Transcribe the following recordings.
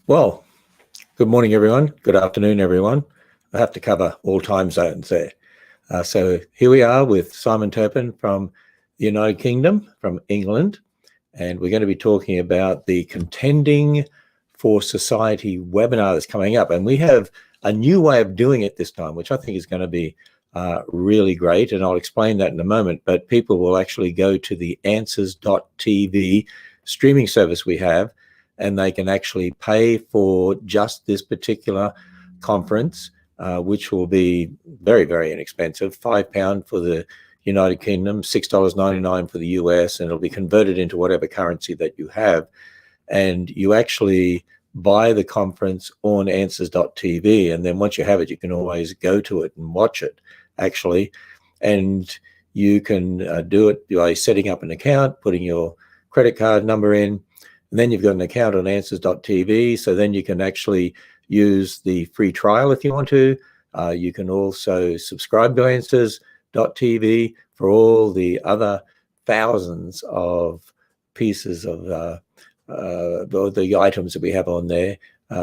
Well, good morning, everyone. Good afternoon, everyone. I have to cover all time zones there. So here we are with Simon Turpin from the United Kingdom, from England, and we're going to be talking about the Contending for Society webinar that's coming up. And we have a new way of doing it this time, which I think is going to be really great, and I'll explain that in a moment. But people will actually go to the answers.tv streaming service we have, and they can actually pay for just this particular conference, which will be very, very inexpensive, £5 for the United Kingdom, $6.99 for the US, and it'll be converted into whatever currency that you have. And you actually buy the conference on answers.tv, and then once you have it, you can always go to it and watch it, actually. And you can do it by setting up an account, putting your credit card number in, and then you've got an account on answers.tv, so then you can actually use the free trial if you want to. You can also subscribe to answers.tv for all the other thousands of pieces of the items that we have on there,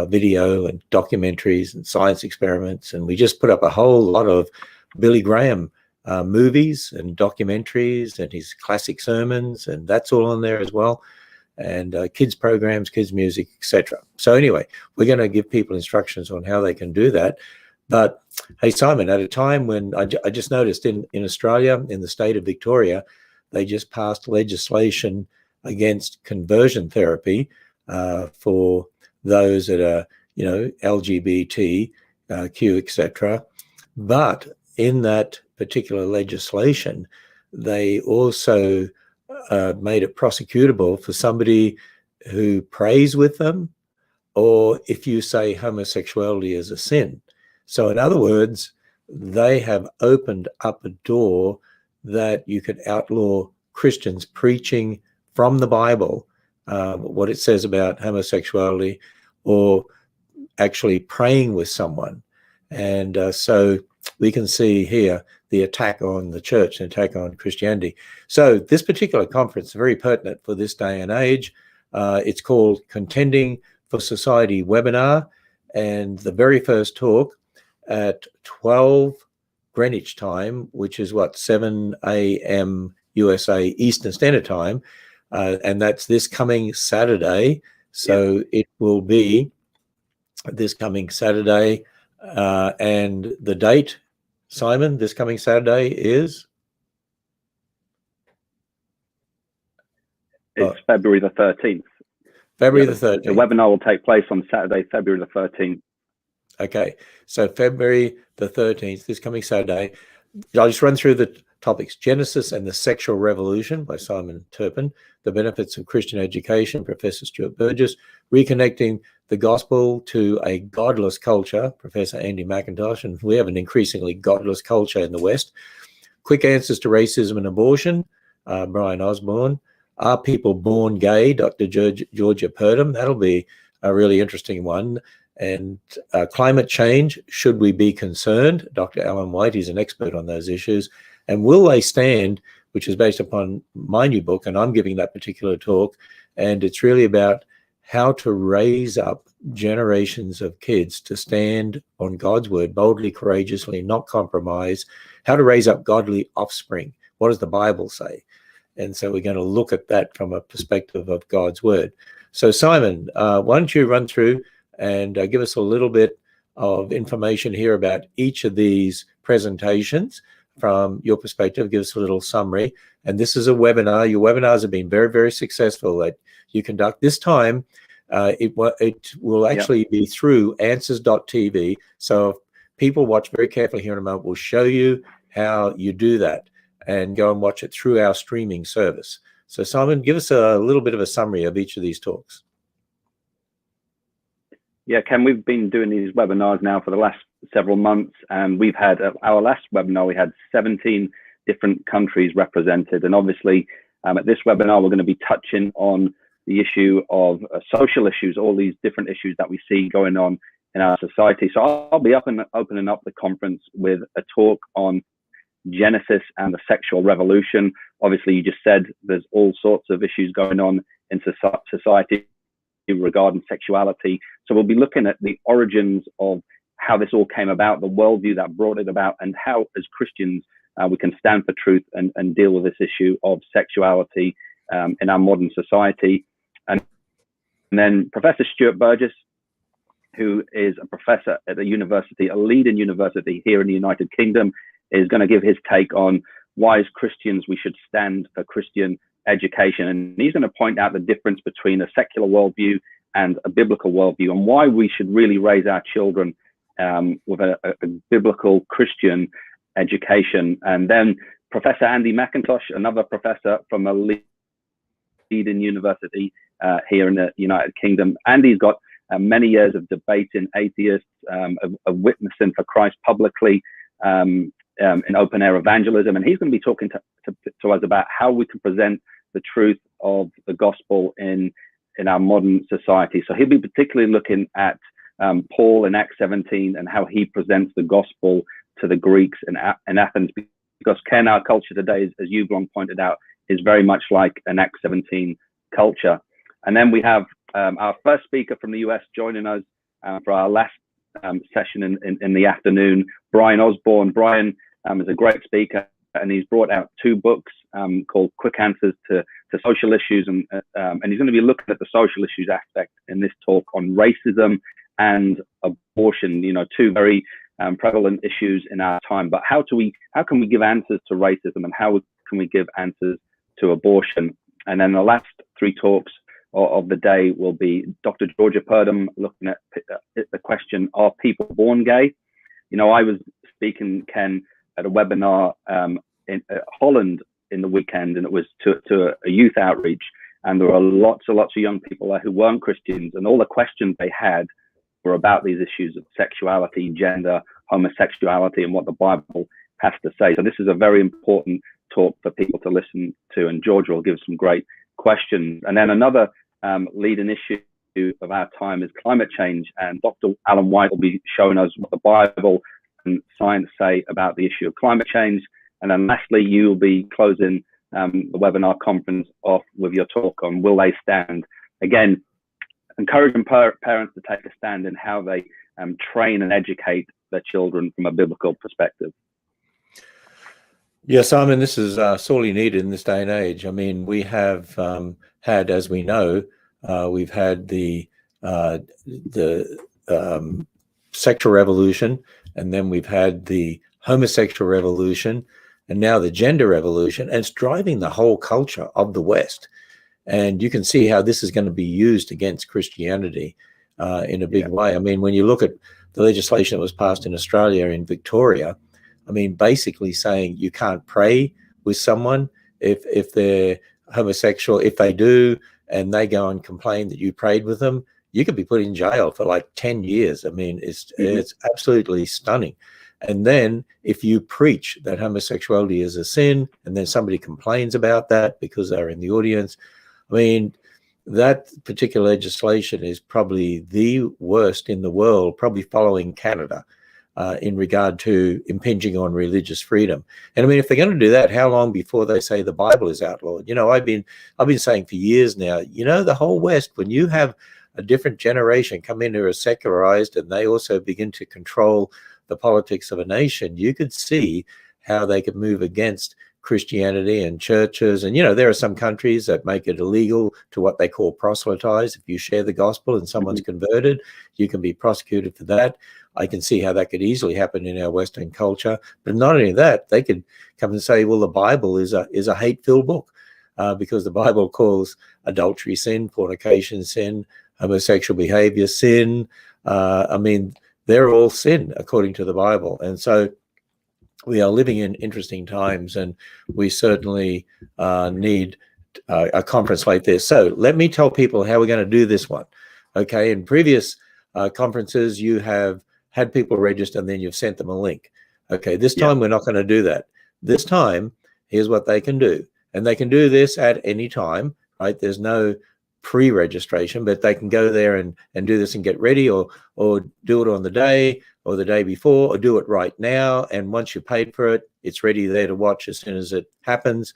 video and documentaries and science experiments. And we just put up a whole lot of Billy Graham movies and documentaries and his classic sermons, and that's all on there as well. And kids programs, kids music, etc. So anyway, we're going to give people instructions on how they can do that. But hey, Simon, at a time when I just noticed in Australia, in the state of Victoria, they just passed legislation against conversion therapy for those that are, LGBT, Q, etc. But in that particular legislation, they also made it prosecutable for somebody who prays with them, or if you say homosexuality is a sin. So in other words, they have opened up a door that you could outlaw Christians preaching from the Bible what it says about homosexuality, or actually praying with someone. And so we can see here the attack on the church, the attack on Christianity. So this particular conference is very pertinent for this day and age. It's called Contending for Society webinar, and the very first talk at 12 Greenwich time, which is 7 a.m. USA Eastern Standard Time, and that's this coming Saturday. So it will be this coming Saturday, and the date, Simon, this coming Saturday is? It's February the 13th. February the 13th. The webinar will take place on Saturday, February the 13th. Okay, so February the 13th, this coming Saturday. I'll just run through the topics. Genesis and the Sexual Revolution by Simon Turpin. The Benefits of Christian Education, Professor Stuart Burgess. Reconnecting the Gospel to a Godless Culture, Professor Andy McIntosh. And we have an increasingly godless culture in the West. Quick Answers to Racism and Abortion, Brian Osborne. Are People Born Gay, Dr. Georgia Purdom. That'll be a really interesting one. And Climate Change, Should We Be Concerned? Dr. Alan White, he's an expert on those issues. And Will They Stand, which is based upon my new book, and I'm giving that particular talk. And it's really about how to raise up generations of kids to stand on God's word boldly, courageously, not compromise. How to raise up godly offspring. What does the Bible say? And so we're going to look at that from a perspective of God's word. So Simon, why don't you run through and give us a little bit of information here about each of these presentations from your perspective. Give us a little summary. And this is a webinar. Your webinars have been very, very successful that you conduct. This time, it will actually be through answers.tv. So if people watch very carefully here in a moment, we'll show you how you do that and go and watch it through our streaming service. So Simon, give us a little bit of a summary of each of these talks. Yeah, Ken, we've been doing these webinars now for the last several months, and we've had our last webinar, we had 17 different countries represented. And obviously at this webinar, we're going to be touching on the issue of social issues, all these different issues that we see going on in our society. So I'll be opening up the conference with a talk on Genesis and the sexual revolution. Obviously, you just said there's all sorts of issues going on in society regarding sexuality. So we'll be looking at the origins of how this all came about, the worldview that brought it about, and how, as Christians, we can stand for truth and deal with this issue of sexuality in our modern society. And then Professor Stuart Burgess, who is a professor at a university, a leading university here in the United Kingdom, is going to give his take on why, as Christians, we should stand for Christian education. And he's going to point out the difference between a secular worldview and a biblical worldview, and why we should really raise our children with a biblical Christian education. And then Professor Andy McIntosh, another professor from a leading university here in the United Kingdom. Andy's got many years of debating atheists, of witnessing for Christ publicly in open air evangelism. And he's going to be talking to us about how we can present the truth of the gospel in our modern society. So he'll be particularly looking at Paul in Acts 17 and how he presents the gospel to the Greeks in Athens, because Ken, our culture today, as you've long pointed out, is very much like an Acts 17 culture. And then we have our first speaker from the US joining us for our last session in the afternoon, Brian Osborne. Brian is a great speaker, and he's brought out 2 books called Quick Answers to Social Issues, and he's going to be looking at the social issues aspect in this talk on racism and abortion, 2 very prevalent issues in our time. But how can we give answers to racism, and how can we give answers to abortion? And then the last 3 talks of the day will be Dr. Georgia Purdom looking at the question, are people born gay? I was speaking, Ken, at a webinar in Holland in the weekend, and it was to a youth outreach, and there were lots of young people there who weren't Christians, and all the questions they had were about these issues of sexuality, gender, homosexuality, and what the Bible has to say. So this is a very important talk for people to listen to, and Georgia will give some great questions. And then another leading issue of our time is climate change, and Dr. Alan White will be showing us what the Bible and science say about the issue of climate change. And then lastly, you will be closing the webinar conference off with your talk on Will They Stand? Again, encouraging parents to take a stand in how they train and educate their children from a biblical perspective. Yeah, Simon, this is sorely needed in this day and age. I mean, we have had, as we know, we've had the sexual revolution, and then we've had the homosexual revolution, and now the gender revolution, and it's driving the whole culture of the West. And you can see how this is going to be used against Christianity in a big way. I mean, when you look at the legislation that was passed in Australia, in Victoria, I mean, basically saying you can't pray with someone if they're homosexual. If they do, and they go and complain that you prayed with them, you could be put in jail for like 10 years. I mean, it's absolutely stunning. And then if you preach that homosexuality is a sin, and then somebody complains about that because they're in the audience, I mean, that particular legislation is probably the worst in the world, probably following Canada, in regard to impinging on religious freedom. And I mean, if they're going to do that, how long before they say the Bible is outlawed? I've been saying for years now, the whole West, when you have a different generation come in who are secularized, and they also begin to control the politics of a nation, you could see how they could move against Christianity and churches. And there are some countries that make it illegal to what they call proselytize. If you share the gospel and someone's converted, you can be prosecuted for that. I can see how that could easily happen in our Western culture. But not only that, they could come and say, well, the Bible is a hate-filled book, because the Bible calls adultery sin, fornication sin, homosexual behavior sin. I mean, they're all sin according to the Bible. And so we are living in interesting times, and we certainly need a conference like this. So let me tell people how we're going to do this one. Okay, in previous conferences, you have had people register, and then you've sent them a link. Okay, this time we're not going to do that. This time, here's what they can do. And they can do this at any time, right? There's no pre-registration, but they can go there and do this and get ready, or do it on the day or the day before, or do it right now. And once you paid for it, it's ready there to watch as soon as it happens.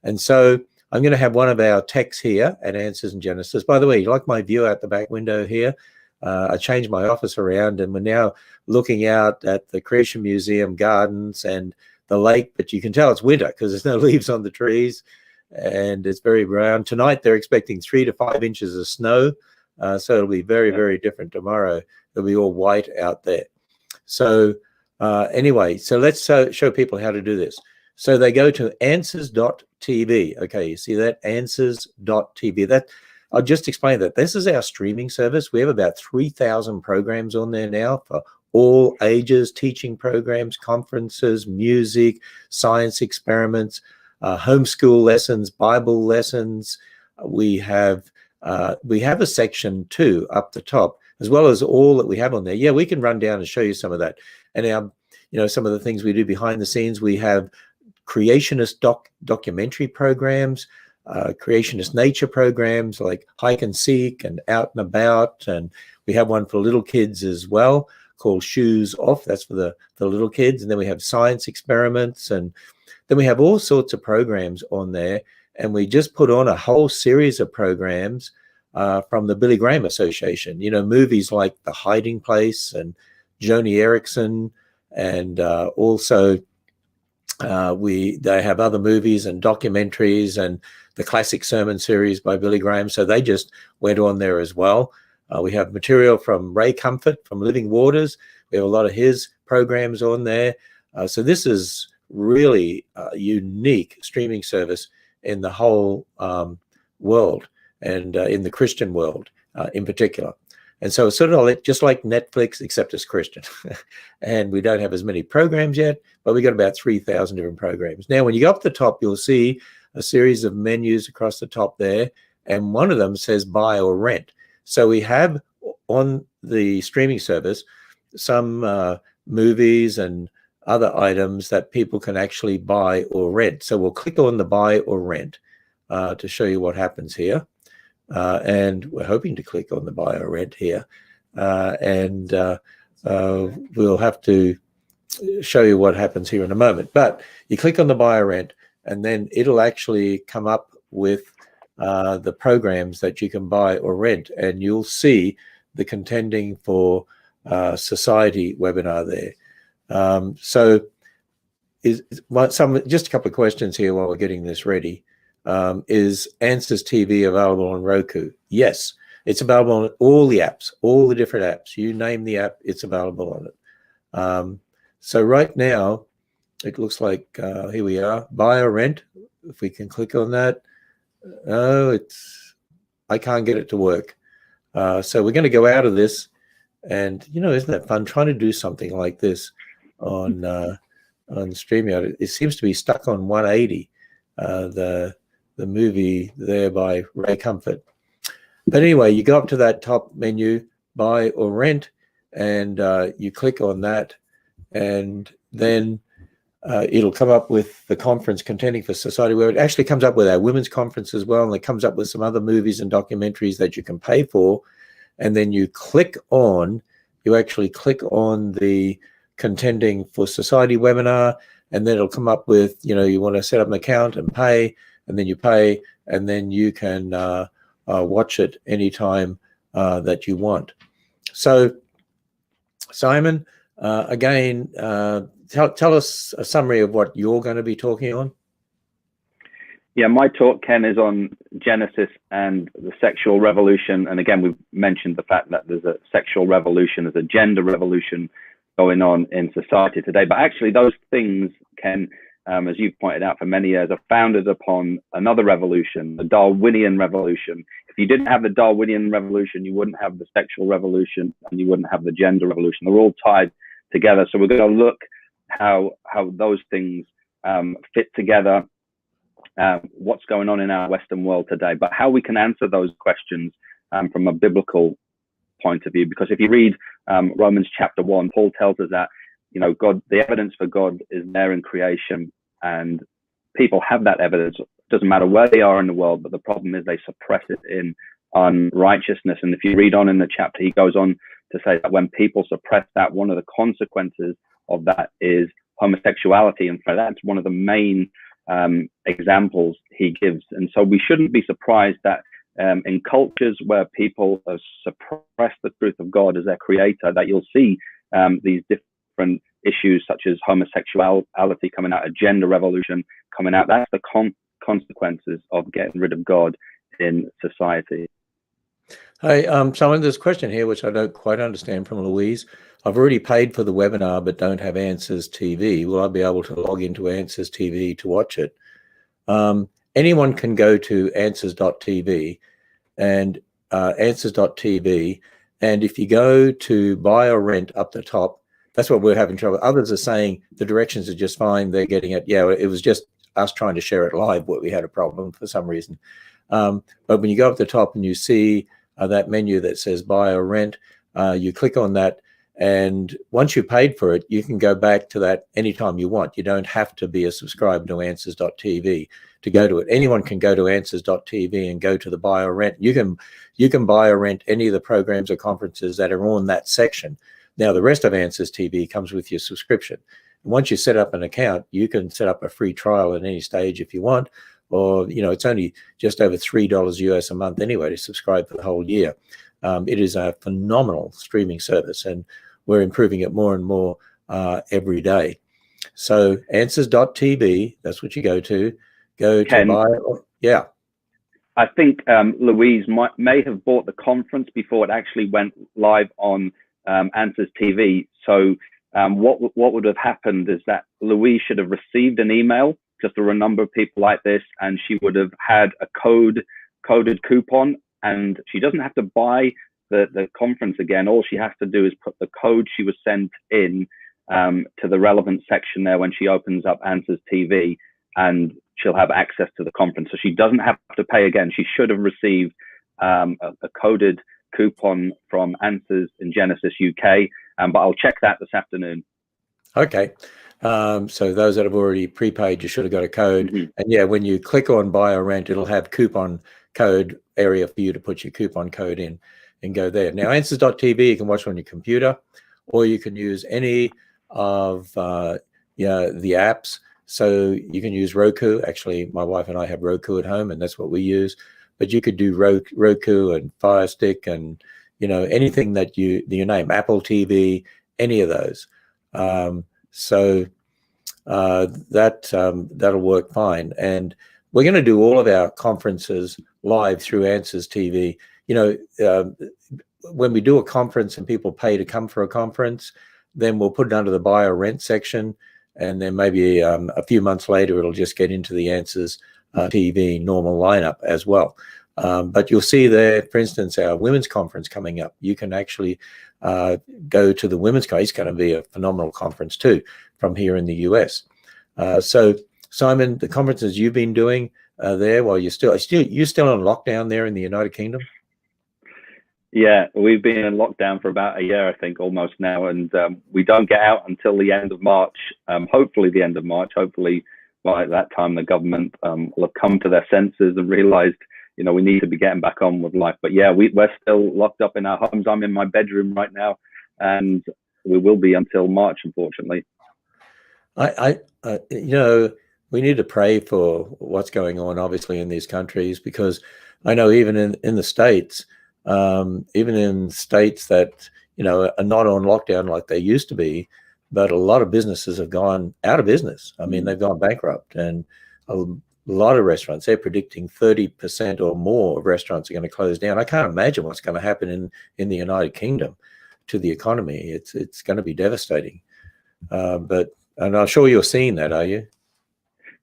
And so I'm going to have one of our techs here at Answers in Genesis. By the way, you like my view out the back window here? I changed my office around, and we're now looking out at the Creation Museum gardens and the lake, but you can tell it's winter because there's no leaves on the trees and it's very brown. Tonight they're expecting 3 to 5 inches of snow, so it'll be very, very different tomorrow. It'll be all white out there. So anyway, so let's show people how to do this. So they go to answers.tv. Okay, you see that? Answers.tv. I'll just explain that. This is our streaming service. We have about 3,000 programs on there now for all ages, teaching programs, conferences, music, science experiments, homeschool lessons, Bible lessons. We have a section too up the top, as well as all that we have on there. Yeah, we can run down and show you some of that. And some of the things we do behind the scenes. We have creationist documentary programs, creationist nature programs like Hike and Seek and Out and About, and we have one for little kids as well called Shoes Off. That's for the little kids. And then we have science experiments, and then we have all sorts of programs on there. And we just put on a whole series of programs from the Billy Graham Association, movies like The Hiding Place and Joni Erickson, and also they have other movies and documentaries and the classic sermon series by Billy Graham. So they just went on there as well. We have material from Ray Comfort from Living Waters. We have a lot of his programs on there. So this is really a unique streaming service in the whole world, and in the Christian world in particular. And so it's sort of just like Netflix, except it's Christian. And we don't have as many programs yet, but we got about 3,000 different programs. Now, when you go up the top, you'll see a series of menus across the top there, and one of them says buy or rent. So we have on the streaming service some movies and other items that people can actually buy or rent. So we'll click on the buy or rent to show you what happens here. And we're hoping to click on the buy or rent here. And we'll have to show you what happens here in a moment. But you click on the buy or rent, and then it'll actually come up with the programs that you can buy or rent. And you'll see the Contending for Society webinar there. So just a couple of questions here while we're getting this ready. Is Answers TV available on Roku? Yes, it's available on all the apps, all the different apps. You name the app, it's available on it. So right now, it looks like here we are, buy or rent. If we can click on that. Oh, I can't get it to work. So we're going to go out of this, and isn't that fun trying to do something like this on StreamYard? It seems to be stuck on 180. The movie there by Ray Comfort. But anyway, you go up to that top menu, buy or rent, and you click on that, and then it'll come up with the conference Contending for Society, where it actually comes up with our women's conference as well, and it comes up with some other movies and documentaries that you can pay for. And then you actually click on the Contending for Society webinar, and then it'll come up with, you want to set up an account and pay, and then you pay, and then you can watch it anytime that you want. So, Simon, again, tell us a summary of what you're going to be talking on. Yeah, my talk, Ken, is on Genesis and the sexual revolution. And again, we've mentioned the fact that there's a sexual revolution, there's a gender revolution going on in society today. But actually, those things, Ken, as you've pointed out for many years, are founded upon another revolution, the Darwinian revolution. If you didn't have the Darwinian revolution, you wouldn't have the sexual revolution, and you wouldn't have the gender revolution. They're all tied together. So we're going to look how those things fit together, what's going on in our Western world today, but how we can answer those questions from a biblical point of view. Because if you read Romans chapter 1, Paul tells us that God, the evidence for God is there in creation, and people have that evidence. It doesn't matter where they are in the world, but the problem is they suppress it in unrighteousness. And if you read on in the chapter, he goes on to say that when people suppress that, one of the consequences of that is homosexuality. And so that's one of the main examples he gives. And so we shouldn't be surprised that in cultures where people have suppressed the truth of God as their creator, that you'll see these different issues such as homosexuality coming out, a gender revolution coming out. That's the consequences of getting rid of God in society. Hey, Simon, there's a question here which I don't quite understand from Louise. I've already paid for the webinar but don't have Answers TV. Will I be able to log into Answers TV to watch it? Anyone can go to answers.tv and answers.tv, and if you go to buy or rent up the top, that's what we're having trouble. Others are saying the directions are just fine. They're getting it. Yeah, it was just us trying to share it live where we had a problem for some reason. But when you go up the top and you see that menu that says buy or rent, you click on that, and once you paid for it, you can go back to that anytime you want. You don't have to be a subscriber to answers.tv to go to it. Anyone can go to answers.tv and go to the buy or rent. You can buy or rent any of the programs or conferences that are on that section. Now, the rest of Answers TV comes with your subscription. Once you set up an account, you can set up a free trial at any stage if you want, or, you know, it's only just over $3 US a month anyway to subscribe for the whole year. It is a phenomenal streaming service, and we're improving it more and more every day. So answers.tv, that's what you go to. Go to buy. Yeah. I think Louise may have bought the conference before it actually went live on Answers TV. So what would have happened is that Louise should have received an email. Just there were a number of people like this, and she would have had a coded coupon, and she doesn't have to buy the conference again. All she has to do is put the code she was sent in to the relevant section there when she opens up Answers TV, and she'll have access to the conference. So she doesn't have to pay again. She should have received a coded coupon from Answers in Genesis UK, but I'll check that this afternoon. Okay. So those that have already prepaid, you should have got a code. Mm-hmm. And yeah, when you click on buy or rent, it'll have coupon code area for you to put your coupon code in and go there. Now, answers.tv, you can watch on your computer, or you can use any of the apps. So you can use Roku. Actually, my wife and I have Roku at home, and that's what we use. But you could do Roku and Fire Stick and, you know, anything that you name, Apple TV, any of those. That'll work fine. And we're going to do all of our conferences live through Answers TV. You know, when we do a conference and people pay to come for a conference, then we'll put it under the buy or rent section. And then maybe a few months later, it'll just get into the Answers TV normal lineup as well. But you'll see there, for instance, our women's conference coming up. You can actually go to the women's conference. It's going to be a phenomenal conference too, from here in the US. So, Simon, the conferences you've been doing there, while you're still on lockdown there in the United Kingdom. Yeah, we've been in lockdown for about a year, I think, almost now, and we don't get out until the end of March. Hopefully, the end of March. Hopefully, by that time, the government will have come to their senses and realised, you know, we need to be getting back on with life. But yeah, we're still locked up in our homes. I'm in my bedroom right now, and we will be until March, unfortunately. You know, we need to pray for what's going on, obviously, in these countries, because I know even in the States, even in states that, you know, are not on lockdown like they used to be, but a lot of businesses have gone out of business. I mean, they've gone bankrupt, and a lot of restaurants, they're predicting 30% or more of restaurants are going to close down. I can't imagine what's going to happen in the United Kingdom to the economy. It's going to be devastating. And I'm sure you're seeing that, are you?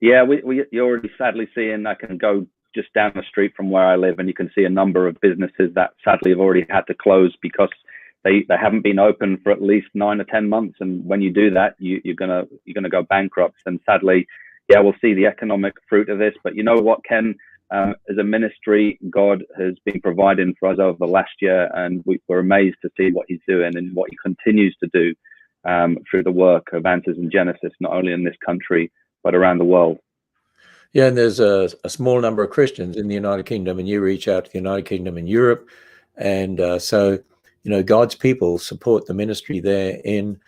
Yeah, you're already sadly seeing. I can go just down the street from where I live, and you can see a number of businesses that sadly have already had to close because they haven't been open for at least 9 or 10 months. And when you do that, you're gonna go bankrupt. And sadly, yeah, we'll see the economic fruit of this. But you know what, Ken? As a ministry, God has been providing for us over the last year, and we're amazed to see what He's doing and what He continues to do through the work of Answers in Genesis, not only in this country but around the world. Yeah, and there's a small number of Christians in the United Kingdom, and you reach out to the United Kingdom and Europe. And so, you know, God's people support the ministry there in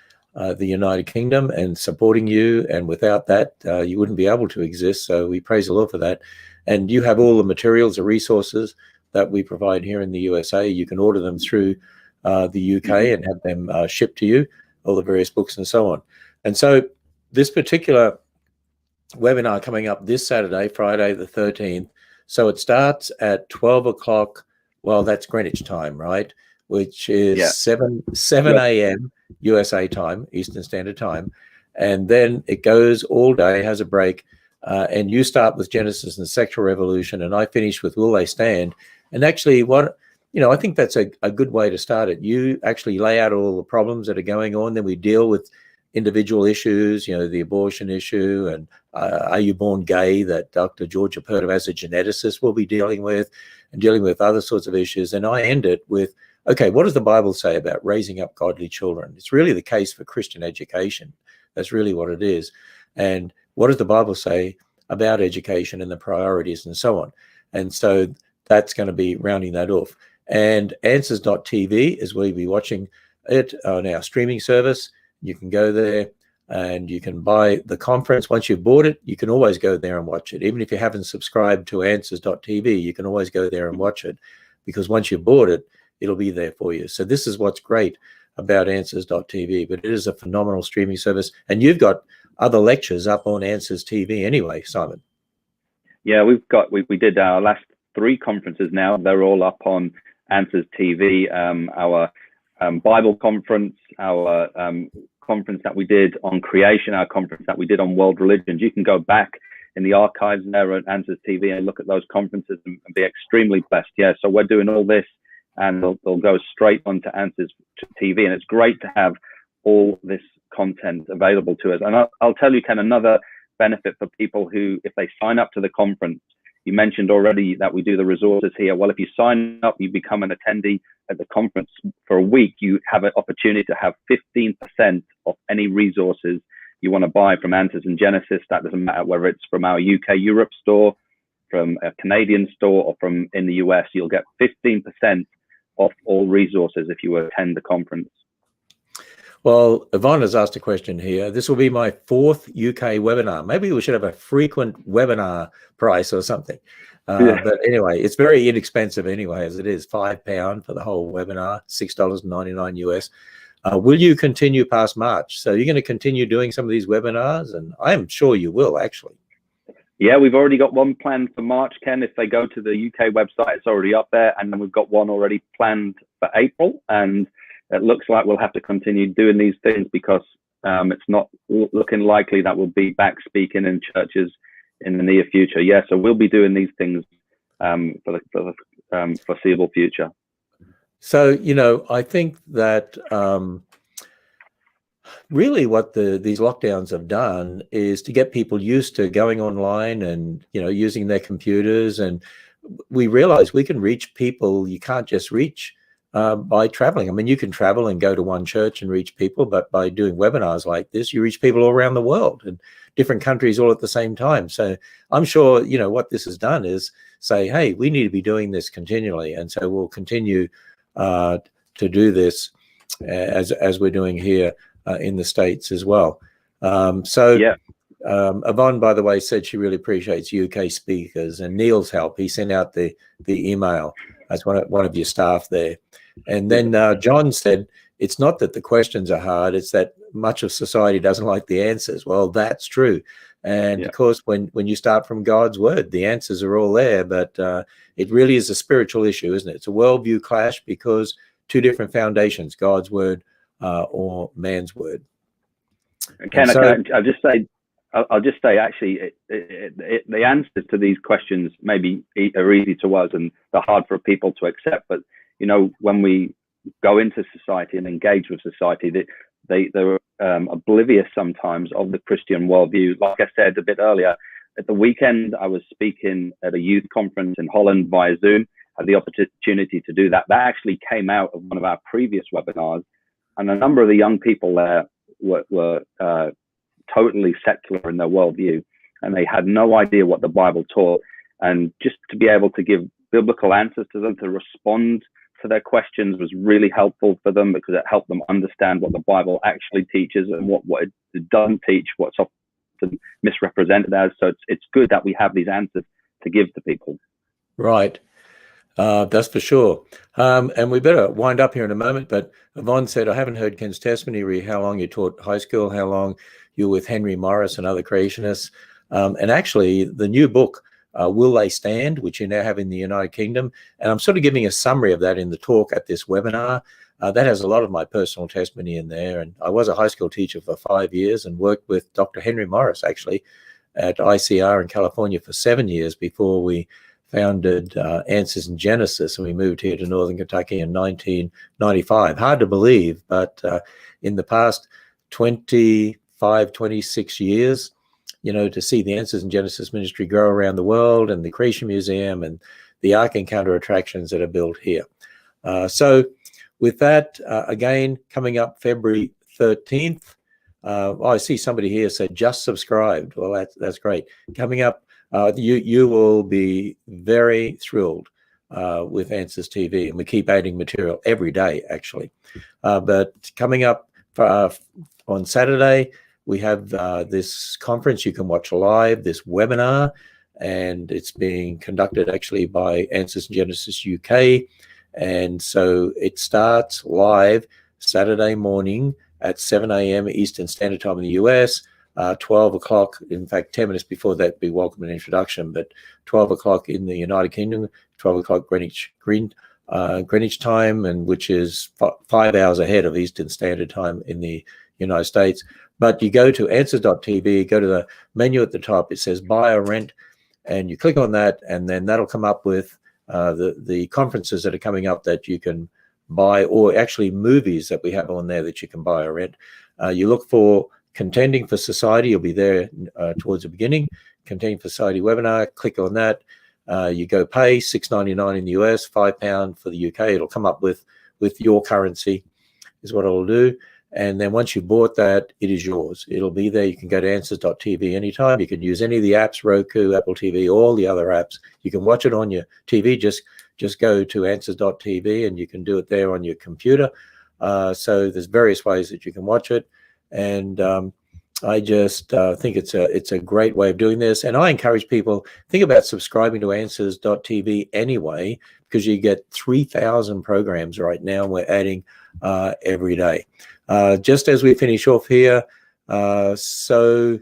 the United Kingdom and supporting you. And without that, you wouldn't be able to exist. So we praise the Lord for that. And you have all the materials, the resources that we provide here in the USA. You can order them through the UK and have them shipped to you, all the various books and so on. And so this particular webinar coming up this Saturday, Friday the 13th. So it starts at 12 o'clock. Well, that's Greenwich time, right? Which is 7 a.m. USA time, Eastern Standard Time. And then it goes all day, has a break. And you start with Genesis and the sexual revolution, and I finish with Will They Stand? And actually, I think that's a good way to start it. You actually lay out all the problems that are going on, then we deal with individual issues, the abortion issue, and are you born gay, that Dr. Georgia Purd as a geneticist will be dealing with, and dealing with other sorts of issues. And I end it with, okay, what does the Bible say about raising up godly children? It's really the case for Christian education. That's really what it is. And what does the Bible say about education and the priorities and so on? And so that's going to be rounding that off. And answers.tv is where you'll be watching it on our streaming service. You can go there and you can buy the conference. Once you've bought it, you can always go there and watch it. Even if you haven't subscribed to answers.tv, you can always go there and watch it, because once you've bought it, it'll be there for you. So this is what's great about answers.tv, but it is a phenomenal streaming service. And you've got other lectures up on Answers TV anyway, Simon. Yeah, we did our last 3 conferences now. They're all up on Answers TV. Our Bible conference, our conference that we did on creation, our conference that we did on world religions. You can go back in the archives there at Answers TV and look at those conferences and be extremely blessed. Yeah, so we're doing all this, and they'll go straight onto Answers TV, and it's great to have all this content available to us. And I'll tell you, Ken, another benefit for people who, if they sign up to the conference, you mentioned already that we do the resources here. Well, if you sign up, you become an attendee at the conference for a week, you have an opportunity to have 15% of any resources you want to buy from Answers and Genesis. That doesn't matter whether it's from our UK Europe store, from a Canadian store, or from in the US. You'll get 15% off all resources if you attend the conference. Well, Yvonne has asked a question here. This will be my 4th UK webinar. Maybe we should have a frequent webinar price or something. But anyway, it's very inexpensive anyway, as it is £5 for the whole webinar, $6.99 US. Will you continue past March? So you're going to continue doing some of these webinars, and I am sure you will, actually. Yeah, we've already got one planned for March, Ken. If they go to the UK website, it's already up there. And then we've got one already planned for April. And it looks like we'll have to continue doing these things, because it's not looking likely that we'll be back speaking in churches in the near future. Yeah, so we'll be doing these things for the foreseeable future. So, I think that really what these lockdowns have done is to get people used to going online and, using their computers. And we realize we can reach people you can't just reach by traveling. I mean, you can travel and go to one church and reach people, but by doing webinars like this, you reach people all around the world and different countries all at the same time. So I'm sure, what this has done is say, hey, we need to be doing this continually. And so we'll continue to do this as we're doing here in the States as well. Yvonne, by the way, said she really appreciates UK speakers and Neil's help. He sent out the email. That's one of your staff there. And then John said, it's not that the questions are hard, it's that much of society doesn't like the answers. Well, that's true. And of course, when you start from God's word, the answers are all there, but it really is a spiritual issue, isn't it? It's a worldview clash because 2 different foundations, God's word or man's word. Ken, I'll just say, actually, the answers to these questions maybe are easy to us and they're hard for people to accept. But, when we go into society and engage with society, they're oblivious sometimes of the Christian worldview. Like I said a bit earlier, at the weekend, I was speaking at a youth conference in Holland via Zoom. I had the opportunity to do that. That actually came out of one of our previous webinars. And a number of the young people there were totally secular in their worldview, and they had no idea what the Bible taught. And just to be able to give biblical answers to them, to respond for their questions was really helpful for them, because it helped them understand what the Bible actually teaches and what it doesn't teach, what's often misrepresented as. So it's good that we have these answers to give to people. Right. That's for sure. And we better wind up here in a moment, but Yvonne said, I haven't heard Ken's testimony, re how long you taught high school, how long you were with Henry Morris and other creationists. And actually, the new book, Will They Stand, which you now have in the United Kingdom. And I'm sort of giving a summary of that in the talk at this webinar. That has a lot of my personal testimony in there. And I was a high school teacher for 5 years and worked with Dr. Henry Morris, actually, at ICR in California for 7 years before we founded Answers in Genesis, and we moved here to Northern Kentucky in 1995. Hard to believe, but in the past 25, 26 years, you know, to see the Answers in Genesis ministry grow around the world, and the Creation Museum and the Ark Encounter attractions that are built here. So with that, again, coming up February 13th, I see somebody here said just subscribed. Well, that's great. Coming up, you will be very thrilled with Answers TV, and we keep adding material every day, actually. But coming up on Saturday, we have this conference you can watch live, this webinar, and it's being conducted actually by Answers in Genesis UK. And so it starts live Saturday morning at 7 a.m. Eastern Standard Time in the US. 12 o'clock, in fact, 10 minutes before that, be welcome an introduction, but 12 o'clock in the United Kingdom, 12 o'clock Greenwich time, and which is 5 hours ahead of Eastern Standard Time in the United States. But you go to answers.tv, go to the menu at the top, it says buy or rent, and you click on that, and then that'll come up with the conferences that are coming up that you can buy, or actually movies that we have on there that you can buy or rent. You look for Contending for Society, you'll be there towards the beginning. Contending for Society webinar, click on that. You go pay $6.99 in the US, £5 for the UK. It'll come up with your currency is what it'll do. And then once you bought that, it is yours. It'll be there. You can go to answers.tv anytime. You can use any of the apps, Roku, Apple TV, all the other apps. You can watch it on your TV. Just go to answers.tv and you can do it there on your computer. So there's various ways that you can watch it. And I just think it's a great way of doing this. And I encourage people, think about subscribing to answers.tv anyway, because you get 3,000 programs right now. We're adding every day. Just as we finish off here, someone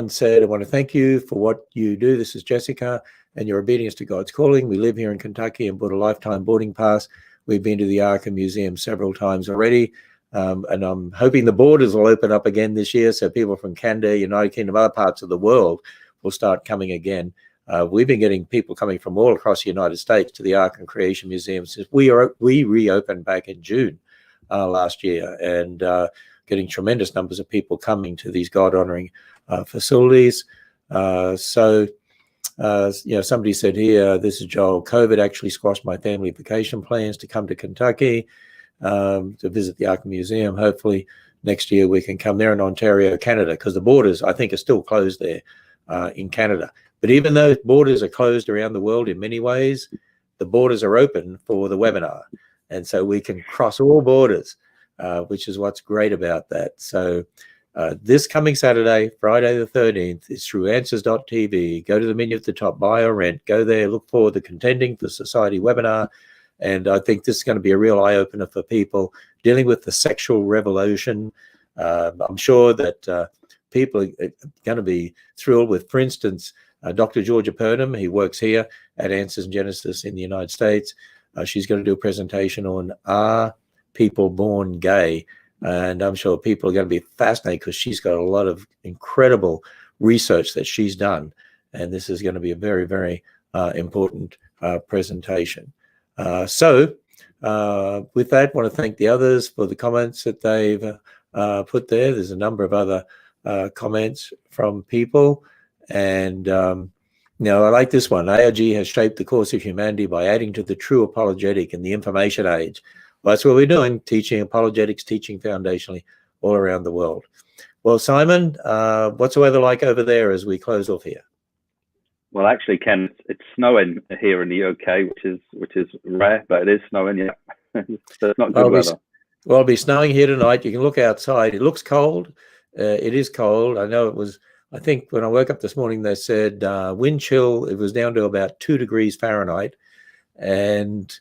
said, I want to thank you for what you do. This is Jessica, and your obedience to God's calling. We live here in Kentucky and bought a lifetime boarding pass. We've been to the Ark Museum several times already. And I'm hoping the borders will open up again this year, so people from Canada, United Kingdom, other parts of the world will start coming again. We've been getting people coming from all across the United States to the Ark and Creation Museum since we reopened back in June last year, and getting tremendous numbers of people coming to these God-honoring facilities. So somebody said here, this is Joel, COVID actually squashed my family vacation plans to come to Kentucky to visit the Ark Museum. Hopefully next year we can come there in Ontario, Canada, because the borders, I think, are still closed there in Canada. But even though borders are closed around the world in many ways, the borders are open for the webinar. And so we can cross all borders, which is what's great about that. So this coming Saturday, Friday the 13th, is through answers.tv. Go to the menu at the top, buy or rent. Go there, look for the Contending for Society webinar. And I think this is going to be a real eye-opener for people dealing with the sexual revolution. I'm sure that people are going to be thrilled with, for instance, Dr. Georgia Purdom. He works here at Answers in Genesis in the United States. She's going to do a presentation on Are People Born Gay? And I'm sure people are going to be fascinated because she's got a lot of incredible research that she's done. And this is going to be a very, very important presentation. So with that, I want to thank the others for the comments that they've put there. There's a number of other comments from people. And I like this one. ARG has shaped the course of humanity by adding to the true apologetic in the information age. Well, that's what we're doing, teaching apologetics, teaching foundationally all around the world. Well, Simon, what's the weather like over there as we close off here? Well, actually, Ken, it's snowing here in the UK, which is rare, but it is snowing. Yeah, so it's not good weather. Well, it'll be snowing here tonight. You can look outside. It looks cold. It is cold. I know it was. I think when I woke up this morning, they said wind chill. It was down to about 2 degrees Fahrenheit, and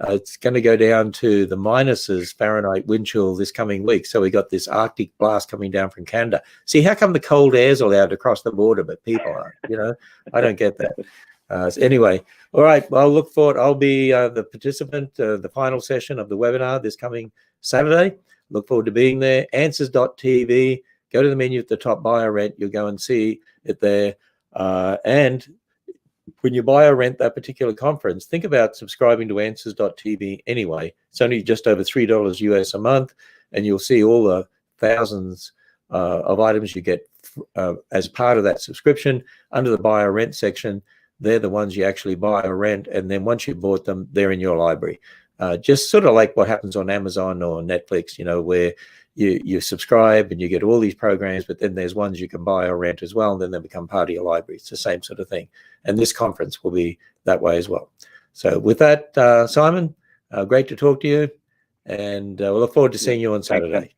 it's going to go down to the minuses Fahrenheit wind chill this coming week. So we got this Arctic blast coming down from Canada. See, how come the cold air's allowed to cross the border, but people aren't? You know, I don't get that. So anyway, all right. Well, I'll look forward. I'll be the participant, the final session of the webinar this coming Saturday. Look forward to being there. Answers.tv. Go to the menu at the top, buy or rent. You'll go and see it there. And when you buy or rent that particular conference, think about subscribing to Answers.tv anyway. It's only just over $3 US a month, and you'll see all the thousands of items you get as part of that subscription. Under the buy or rent section, they're the ones you actually buy or rent, and then once you've bought them, they're in your library. Just sort of like what happens on Amazon or Netflix, you know, where you subscribe and you get all these programs, but then there's ones you can buy or rent as well, and then they become part of your library. It's the same sort of thing. And this conference will be that way as well. So with that, Simon, great to talk to you, and we'll look forward to seeing you on Saturday.